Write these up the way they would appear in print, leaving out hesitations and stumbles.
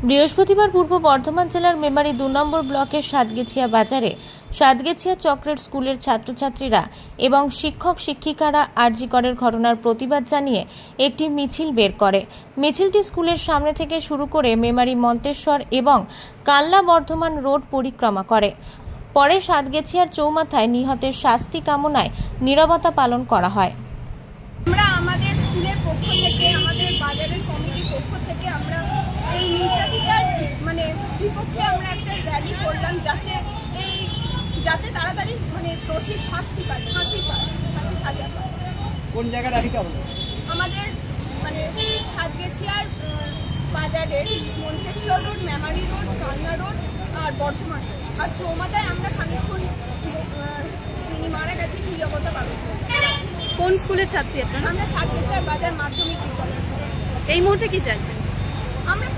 বৃহস্পতিবার পূর্ব বর্ধমান জেলার মেমারি 2 নম্বর ব্লকের সাতগেছিয়া বাজারে সাতগেছিয়া চক্রের স্কুলের ছাত্রছাত্রীরা এবং শিক্ষক শিক্ষিকারা আরজি করের ঘটনার প্রতিবাদ জানিয়ে একটি মিছিল বের করে। মিছিলটি স্কুলের সামনে থেকে শুরু করে মেমারি মন্তেশ্বর এবং কাল্লা বর্ধমান রোড পরিক্রমা করে। পরে সাতগেছিয়ার চৌমাথায় নিহতের শাস্তি কামনায় নীরবতা পালন করা হয়। আমরা আমাদের স্কুলের পক্ষ থেকে, আমাদের বাজারের কমিটির পক্ষ থেকে আমরা এই নির্যাতিতার বিপক্ষে আমরা একটা র্যালি করলাম, যাতে তাড়াতাড়ি দোষী শাস্তি পায়, ফাঁসি সাজা পায়। কোন জায়গায় র্যালিটা হলো? আমাদের সাতগেছিয়ার বাজারের Manteswar road, Memari road, Kalna road আর বর্ধমান রোড আর চৌমাথায় আমরা খানিকক্ষণ যিনি মারা গেছে নীরবতা পালন করি। কোন স্কুলের ছাত্রী আপনারা? আমরা সাতগেছিয়ার বাজার মাধ্যমিক বিদ্যালয়। এই মুহূর্তে কি চাইছেন? আমরা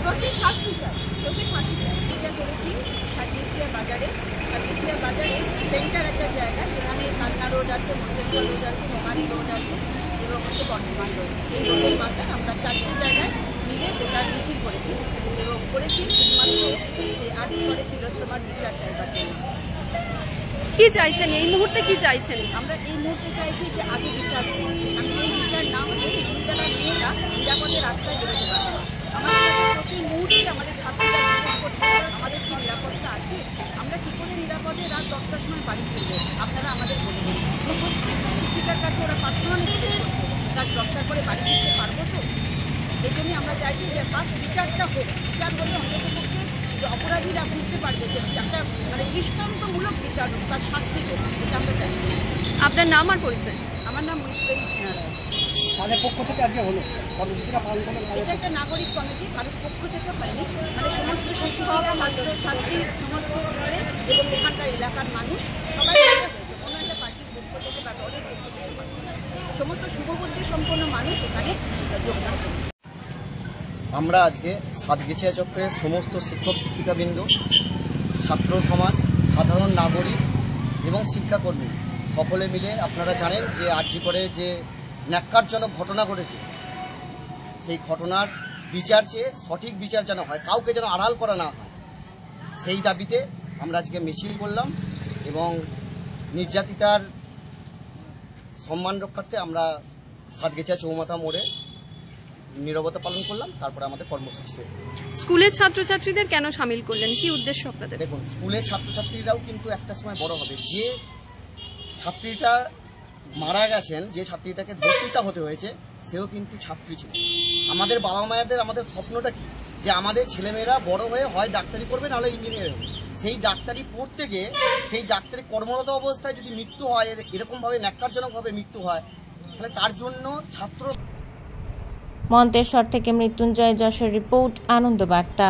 দোষীর শাস্তি চাই, দোষীর ফাঁসি চাই। এটা করেছি সাতগেছিয়া বাজারে সেন্টার একটা জায়গা, যেখানে কালনা রোড আছে, মন্তেশ্বর রোড আছে, মেমারি রোড আছে এবং বর্ধমান রোড। এই রোডের মাথায় আমরা 4টি জায়গায় মিলে ভোটার মিছিল করেছি এবং শুধুমাত্র যে আরজি করে তিলোত্তমার বিচার চাইবার জন্য। কি চাইছেন এই মুহূর্তে? কি চাইছেন? আমরা এই মুহূর্তে চাইছি যে আগে বিচার, আমি এই বিচার না হলে বিদ্যালয়ের মেয়েরা নিরাপদে রাস্তায় বেরোতে পারবে না। আমাদের প্রতি মুহূর্তে আমাদের ছাত্রীরা জিজ্ঞেস করতে আমাদের কি নিরাপত্তা আছে, আমরা কি করে নিরাপদে রাত 10টার সময় বাড়ি ফিরবো, আপনারা আমাদের বলুন। প্রত্যেকটা শিক্ষিকার কাছে ওরা পার্সোনালি জিজ্ঞেস করছে রাত 10টার পরে বাড়ি ফিরতে পারবো তো। এই জন্যই আমরা চাইছি যে ফার্স্ট বিচারটা হোক। বিচার হলে অন্ততপক্ষে যে অপরাধীরা বুঝতে পারবে যে একটা দৃষ্টান্তমূলক বিচার হোক, তার শাস্তি হোক, এটা আমরা চাইছি। আপনার নাম আর পরিচয়? আমার নাম মৈত্রেয়ী সিনহা রায়। তাদের পক্ষ থেকে আজকে হলো কর্মসূচিটা পালন করলেন? এটা একটা নাগরিক কমিটি, ভারত পক্ষ থেকে হয়নি, সমস্ত শিক্ষক, ছাত্র ছাত্রী, সমস্ত দলে এবং এখানকার এলাকার মানুষ সবাই হয়েছে। কোনো একটা পার্টির পক্ষ থেকে বা দলের পক্ষ থেকে সমস্ত শুভবুদ্ধি সম্পন্ন মানুষ এখানে যোগদান করেছে। আমরা আজকে সাতগেছিয়া চক্রের সমস্ত শিক্ষক শিক্ষিকাবৃন্দ, ছাত্র সমাজ, সাধারণ নাগরিক এবং শিক্ষাকর্মী সকলে মিলে, আপনারা জানেন যে আরজি করে যে ন্যাক্কারজনক ঘটনা ঘটেছে, সেই ঘটনার বিচার চেয়ে সঠিক বিচার যেন হয়, কাউকে যেন আড়াল করা না হয়, সেই দাবিতে আমরা আজকে মিছিল করলাম এবং নির্যাতিতার সম্মান রক্ষার্থে আমরা সাতগেছিয়া চৌমাথা মোড়ে নীরবতা পালন করলাম। তারপরে আমাদের কর্মসূচি শেষ। স্কুলের ছাত্রছাত্রীদের কেন সামিল করলেন? কি উদ্দেশ্য আপনাদের? দেখুন, স্কুলের ছাত্রছাত্রীরাও কিন্তু একটা সময় বড় হবে। যে ছাত্রীটা মারা গেছেন, যে ছাত্রীটাকে দোষীটা হতে হয়েছে, সেও কিন্তু ছাত্রী ছিল। আমাদের বাবা মায়েদের আমাদের স্বপ্নটা কি, যে আমাদের ছেলেমেয়েরা বড় হয়ে হয় ডাক্তারি করবে, নাহলে ইঞ্জিনিয়ার হবে। সেই ডাক্তারি পড়তে গিয়ে সেই ডাক্তারি কর্মরত অবস্থায় যদি মৃত্যু হয়, এরকমভাবে ন্যাক্কারজনকভাবে মৃত্যু হয়, তাহলে তার জন্য ছাত্র। মন্তেশ্বর থেকে মৃত্যুঞ্জয় যশের রিপোর্ট, আনন্দ বার্তা।